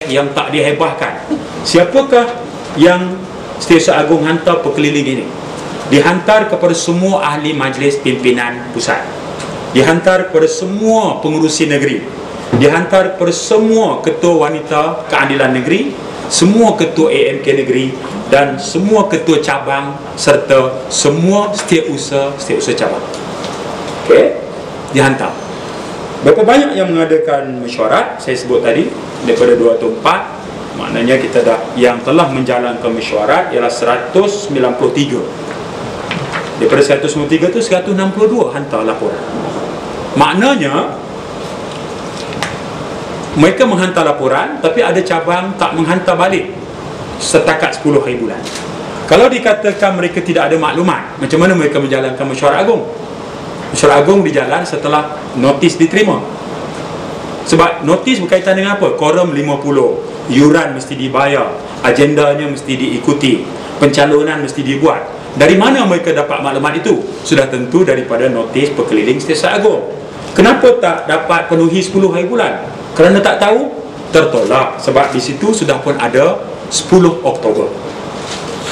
yang tak dihebahkan. Siapakah yang Setiausaha Agung hantar pekeliling ini? Dihantar kepada semua ahli majlis pimpinan pusat, dihantar kepada semua pengurusi negeri, dihantar kepada semua ketua wanita keadilan negeri, semua ketua AMK negeri, dan semua ketua cabang serta semua setiausaha cabang. Okey, dihantar. Berapa banyak yang mengadakan mesyuarat? Saya sebut tadi daripada 2 atau 4. Maknanya kita dah yang telah menjalankan mesyuarat ialah 193. Daripada 193 tu 162 hantar laporan. Maknanya mereka menghantar laporan, tapi ada cabang tak menghantar balik setakat 10 hari bulan. Kalau dikatakan mereka tidak ada maklumat, macam mana mereka menjalankan mesyuarat agung? Mesyuarat agung berjalan setelah notis diterima. Sebab notis berkaitan dengan apa? Korum 50, yuran mesti dibayar, agendanya mesti diikuti, pencalonan mesti dibuat. Dari mana mereka dapat maklumat itu? Sudah tentu daripada notis pekeliling Setiausaha Agung. Kenapa tak dapat penuhi 10 hari bulan? Kerana tak tahu, tertolak. Sebab di situ sudah pun ada 10 Oktober.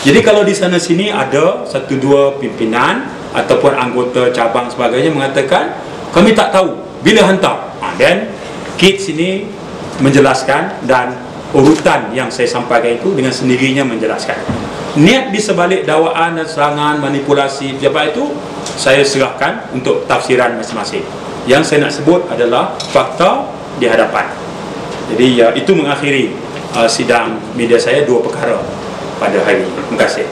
Jadi kalau di sana sini ada 1-2 pimpinan ataupun anggota cabang sebagainya mengatakan kami tak tahu bila hantar, dan kids ini menjelaskan, dan urutan yang saya sampaikan itu dengan sendirinya menjelaskan. Niat di sebalik dakwaan dan serangan manipulasi pejabat itu saya serahkan untuk tafsiran masing-masing. Yang saya nak sebut adalah fakta di hadapan. Jadi itu mengakhiri sidang media saya 2 perkara pada hari ini. Terima kasih.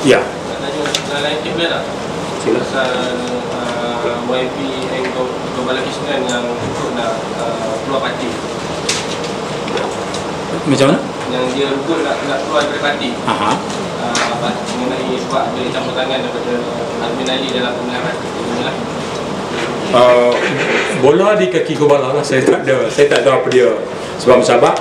Ya. Sila. YP Gobala Kisnan yang untuk nak keluar parti. Macam mana? Yang dia rukun nak keluar dari parti. Mengenai sebab dia campur tangan daripada Admin Ali dalam pemilihan. Bola di kaki Gobala lah. Saya tak tahu apa dia sebab musabak.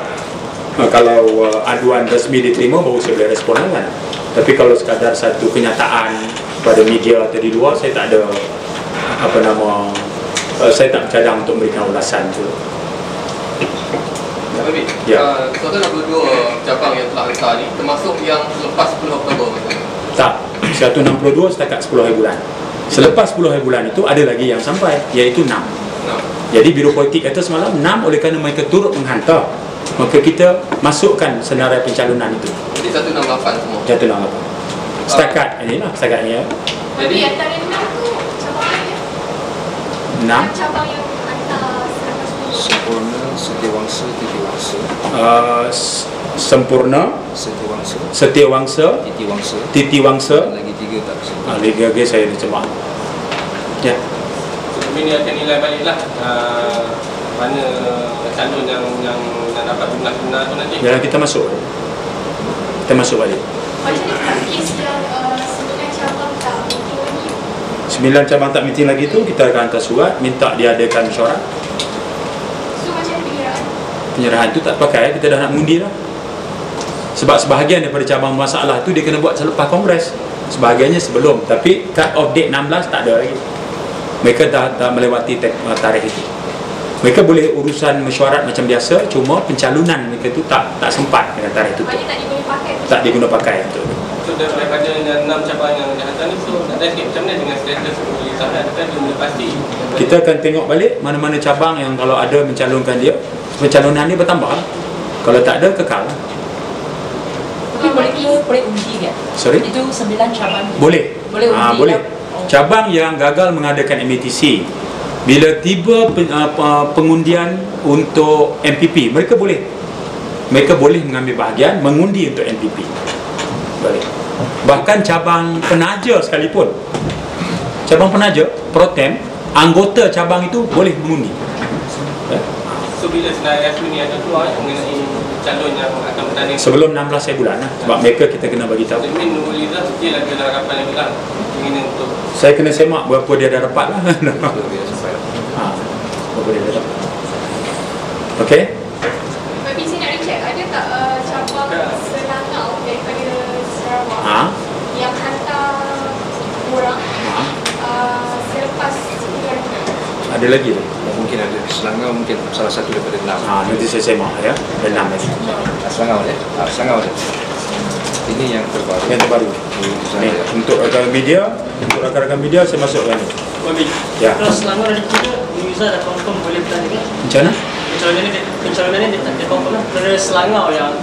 Kalau aduan resmi diterima baru saya boleh respon kan. Tapi kalau sekadar satu kenyataan pada media atau di luar, saya tak ada saya tak bercadang untuk memberikan ulasan tu. Ya. Total 62 cabang yang telah hantar ni termasuk yang selepas 10 Oktober. Tak, 162 setakat 10 hari bulan. Selepas 10 hari bulan itu ada lagi yang sampai, iaitu 6. Jadi Biro Politik kata semalam 6 oleh kerana mereka turut menghantar, maka kita masukkan senarai pencalonan itu. Jadi 168 semua. 168. Setakat inilah, setakat ni ya. Jadi antara 6 tu cabang lain. 6 cabang yang hantar Sempurna, Setiawangsa, Titiwangsa. Sempurna, Setiawangsa, Setiawangsa, Titiwangsa. Titiwangsa. Lagi 3 tak sebut. Lagi saya terjemah. Ya. Ini akan nilai baliklah mana calon yang dapat jumlah sebenar tu nanti. Ya, kita masuk balik. macam mana kes yang 9 cabang tak meeting lagi? 9 cabang tak meeting lagi tu, kita akan hantar surat minta diadakan mesyuarat. So macam mana Penyerahan tu tak pakai, kita dah nak mengundi lah. Sebab sebahagian daripada cabang masalah tu dia kena buat selepas kongres, sebahagiannya sebelum. Tapi cut off date 16 tak ada lagi. Mereka dah melewati tarikh itu. Mereka boleh urusan mesyuarat macam biasa, cuma pencalonan mereka tu tak sempat dengan tarikh itu. Maknanya tak diguna pakai? Tak diguna pakai. Betul. So daripada 6 cabang yang dihantar ni, so nak sikit macam mana dengan status pemilihan kan belum pasti. Kita akan tengok balik mana-mana cabang yang kalau ada mencalonkan dia, pencalonan dia bertambah. Kalau tak ada, kekal. Tapi boleh undi kan? Sorry? Itu 9 cabang. Boleh. Boleh undi. Boleh. Cabang yang gagal mengadakan MATC, bila tiba pengundian untuk MPP, mereka boleh mengambil bahagian mengundi untuk MPP. Boleh. Bahkan cabang penaja sekalipun, cabang penaja pro-tem, anggota cabang itu boleh mengundi. So bila senarai rasmi ni ada keluar mengenai calon yang akan bertanding Sebelum 16 hari bulan lah. Sebab mereka kita kena bagi tahu. Admin Nurul Izzah still ada harapan lagi lah ingin untuk Saya kena semak berapa dia dah dapat lah. Berapa dia dah dapat. Okey. Tapi saya nak check, ada tak cabang Selangau daripada Sarawak yang hantar orang selepas 9 bulan? Ada lagi tak? Mungkin mungkin ada di Selangor, mungkin salah satu daripada 6. Nanti saya semak ya. Ada 6 lagi. Selangor ya. Selangor ada. Ini yang terbaru. Yang terbaru. Ni, untuk rakan media, saya masukkan ni. Ya. Kalau Selangor ada 3, Uniza dah confirm boleh bertanding. Macam mana? Pencalonan ni dia confirm lah. Kerana Selangor yang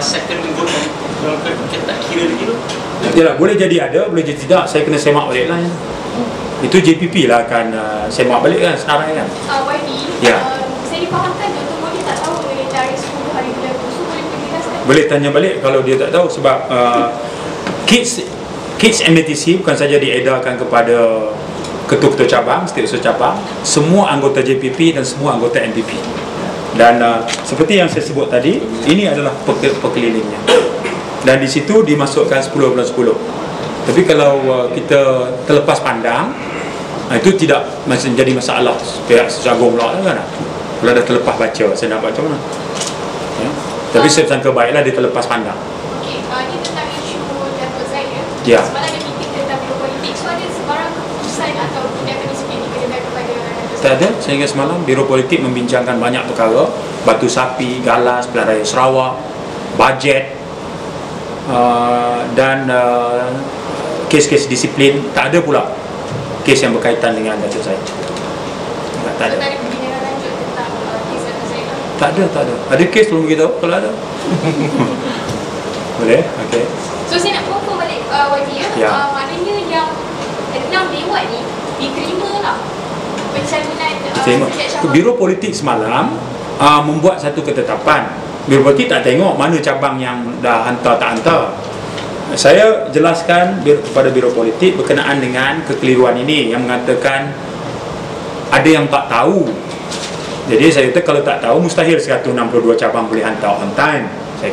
second vote yang kita tak kira lagi tu. Yalah, boleh jadi ada, boleh jadi tidak. Saya kena semak balik lah ya. Itu JPP lah akan semak balik kan, senarai kan. YB, Ya. saya difahamkan Dr. Modi tak tahu mengenai tarikh 10 hari bulan tu. So boleh dijelaskan? Boleh tanya balik kalau dia tak tahu, sebab Kids MATC bukan saja diedarkan kepada ketua-ketua cabang, setiausaha cabang, semua anggota JPP dan semua anggota MPP. Dan seperti yang saya sebut tadi, ini adalah pekelilingnya. Dan di situ dimasukkan 10 bulan 10. Tapi kalau kita terlepas pandang, itu tidak menjadi masalah. Pihak sejagung pula kan. Kalau dah terlepas baca, saya nak baca mana? Ya. Tapi saya sangka baiklah dia terlepas pandang. Okey, ini tentang isu Datuk Zaid ya. Ya. Semalam ada meeting tentang biro politik. So ada sebarang keputusan atau tindakan disiplin dikenakan kepada Datuk Zaid? Tak ada. Sehingga semalam biro politik membincangkan banyak perkara, batu sapi, galas, pilihan raya Sarawak, bajet, dan kes-kes disiplin. Tak ada pula kes yang berkaitan dengan Datuk Zaid. Tak ada. So tadi pembinaan lanjut tentang kes Datuk Zaid lah. Tak ada. Ada kes tolong beritahu kalau ada. Boleh? Okey. So saya nak confirm balik YB ya. Ya. Maknanya yang 6 dewan ni diterima lah pencalonan Terima. setiap cabang. Biro politik semalam membuat satu ketetapan. Biro politik tak tengok mana cabang yang dah hantar tak hantar. Saya jelaskan kepada biro politik berkenaan dengan kekeliruan ini yang mengatakan ada yang tak tahu. Jadi saya kata kalau tak tahu mustahil 162 cabang boleh hantar on time. Saya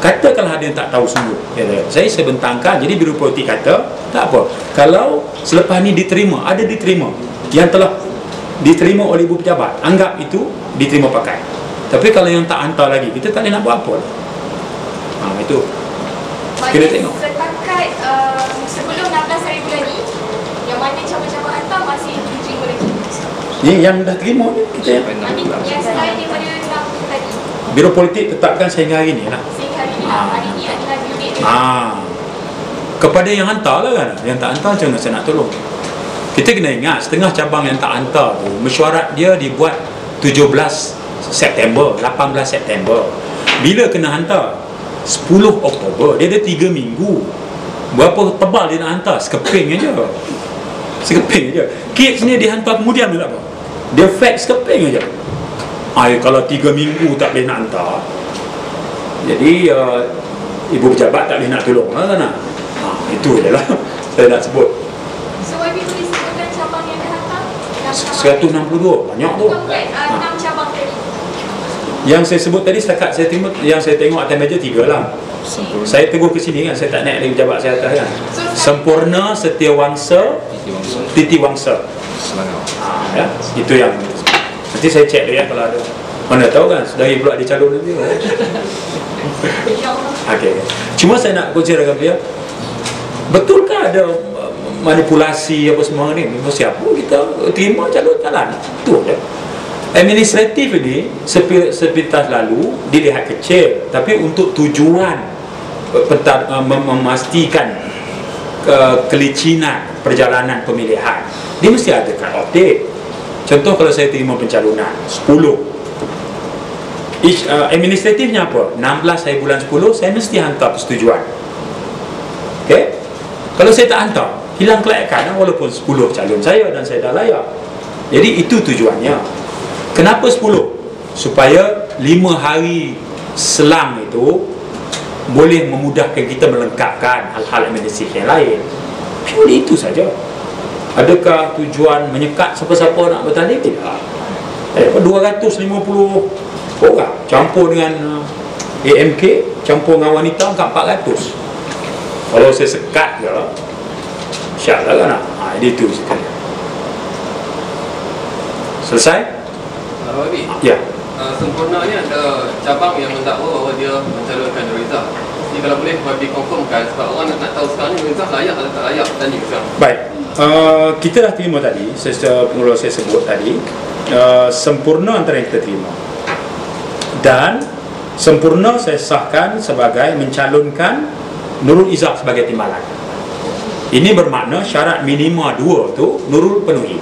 katakanlah ada yang tak tahu sungguh. Saya bentangkan. Jadi biro politik kata tak apa. Kalau selepas ni diterima, ada diterima yang telah diterima oleh ibu pejabat, anggap itu diterima pakai. Tapi kalau yang tak hantar lagi, kita tak boleh nak buat apa. Itu kena tengok. Setakat sebelum 16 hari bulan ni, yang mana cabang-cabang hantar masih diterima lagi. Ni yang dah terima ni kita Yang selain daripada 6 tadi, biro politik tetapkan sehingga hari ni lah. sehingga hari ni lah. Hari ni adalah unit Kepada yang hantar lah kan. Yang tak hantar macam mana saya nak tolong. Kita kena ingat setengah cabang yang tak hantar tu, mesyuarat dia dibuat 17 September, 18 September. Bila kena hantar? 10 Oktober. Dia ada 3 minggu. Berapa tebal dia nak hantar? Sekeping aja. Kids ni dihantar kemudian tak apa. Dia fax sekeping aja. Kalau 3 minggu tak boleh nak hantar, jadi ibu pejabat tak boleh nak tolong lah kan. Itu je lah saya nak sebut. So YB boleh sebutkan cabang yang dah hantar? 162 banyak tu. Bukan 6 cabang tadi. Yang saya sebut tadi setakat saya terima, yang saya tengok atas meja 3 lah. Saya tegur ke sini kan, saya tak naik lagi pejabat saya atas kan. Sempurna, Setiawangsa, Titiwangsa. Selangor. Ya, itu yang nanti saya cek dia ya kalau ada. Mana tahu kan, sedari pula dia calon nanti. Okey. Cuma saya nak kongsi dengan dia. Betulkah ada manipulasi apa semua ni? Siapa kita terima calon jalan? Betul je. Administratif ini sepintas lalu dilihat kecil, tapi untuk tujuan memastikan kelicinan perjalanan pemilihan, dia mesti ada cut off date. Contoh kalau saya terima pencalonan 10, administratifnya apa? 16 hari bulan 10 saya mesti hantar persetujuan. Okey? Kalau saya tak hantar, hilang kelayakan walaupun 10 calon saya dan saya dah layak. Jadi itu tujuannya. Kenapa 10? Supaya 5 hari selang itu boleh memudahkan kita melengkapkan hal-hal administratif yang lain. Purely itu saja. Adakah tujuan menyekat siapa-siapa nak bertanding? Tidak. 250 orang campur dengan AMK, campur dengan wanita angkat 400. Kalau saya sekat je, insyaAllah kan. Jadi itu sekali. Selesai? Wabi, Ya. Sempurna ni ada cabang yang mendakwa bahawa dia mencalonkan Nuriza. Jadi kalau boleh Wabi confirmkan, sebab orang nak tahu sekarang ni Nuriza layak atau tak layak bertanding sekarang. Baik. kita dah terima tadi, mula saya sebut tadi, sempurna antara yang kita terima, dan sempurna saya sahkan sebagai mencalonkan Nurul Izzah sebagai timbalan. Ini bermakna syarat minima 2 tu Nurul penuhi.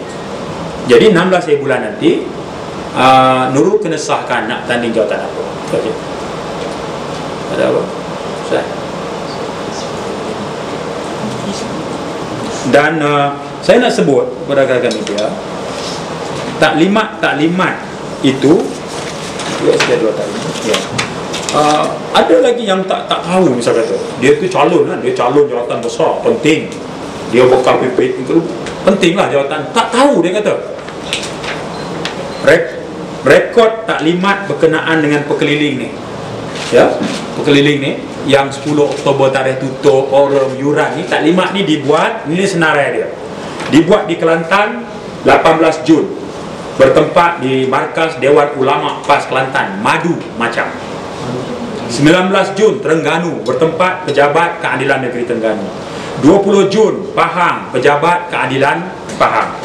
Jadi 16 bulan nanti Nurul kena sahkan nak tanding jawatan apa. Okay. Ada apa? Dan saya nak sebut kepada rakan media, taklimat itu ada lagi yang tak tahu. Misal kata dia tu calon kan, dia calon jawatan besar, penting, dia bakal PP, penting lah jawatan, tak tahu. Dia kata rekod taklimat berkenaan dengan pekeliling ni, ya, pekeliling ni yang 10 Oktober tarikh tutup, orang yuran ni, taklimat ni dibuat, ni senarai dia, dibuat di Kelantan 18 Jun, bertempat di markas Dewan Ulama PAS Kelantan, Madu Macam. 19 Jun Terengganu, bertempat Pejabat Keadilan Negeri Terengganu. 20 Jun Pahang, Pejabat Keadilan Pahang.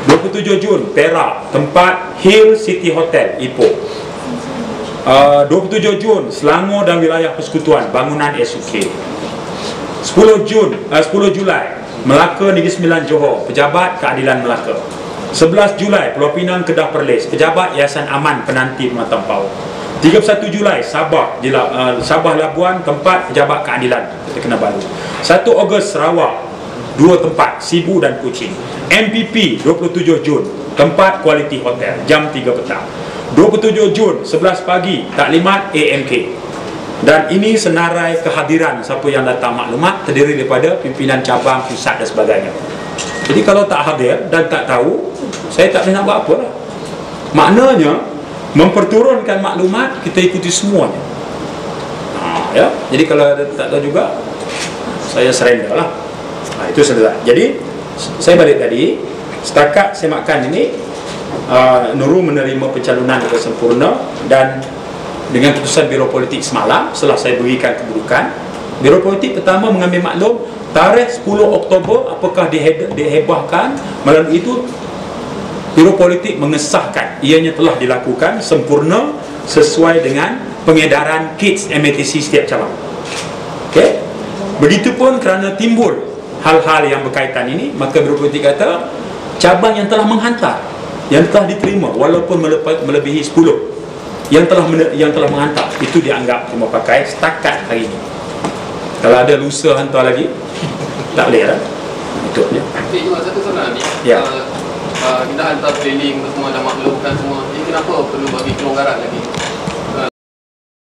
27 Jun Perak, tempat Hill City Hotel Ipoh. 27 Jun Selangor dan wilayah persekutuan, bangunan SUK. 10 Julai Melaka Negeri Sembilan Johor, Pejabat Keadilan Melaka. 11 Julai Pulau Pinang Kedah Perlis, Pejabat Yayasan Aman Penanti Pematang Pau. 31 Julai Sabah Sabah Labuan, tempat Pejabat Keadilan Kinabalu. 1 Ogos Sarawak, 2 tempat Sibu dan Kuching. MPP 27 Jun, tempat Quality Hotel, jam 3 petang. 27 Jun 11 pagi taklimat AMK. Dan ini senarai kehadiran siapa yang datang maklumat, terdiri daripada pimpinan cabang, pusat dan sebagainya. Jadi kalau tak hadir dan tak tahu, saya tak boleh nak buat apa lah. Maknanya memperturunkan maklumat, kita ikuti semuanya. Ya, jadi kalau tak tahu juga, saya surrender lah. Itu selesai. Jadi saya balik tadi, setakat semakan ini Nurul menerima pencalonan dengan sempurna, dan dengan keputusan Biro Politik semalam, setelah saya berikan kedudukan, Biro Politik pertama mengambil maklum tarikh 10 Oktober apakah dihebahkan. Melalui itu Biro Politik mengesahkan ianya telah dilakukan sempurna sesuai dengan pengedaran kits MATC setiap cabang. Okey. Begitupun kerana timbul hal-hal yang berkaitan ini, maka Biro Politik kata cabang yang telah menghantar, yang telah diterima walaupun melebihi 10 yang telah menghantar, itu dianggap terima pakai setakat hari ini. Kalau ada lusa hantar lagi, tak boleh lah. Itu je. Cuma satu soalan ni. Ya. Kita hantar training semua dah maklumkan semua. Ini kenapa perlu bagi kelonggaran lagi?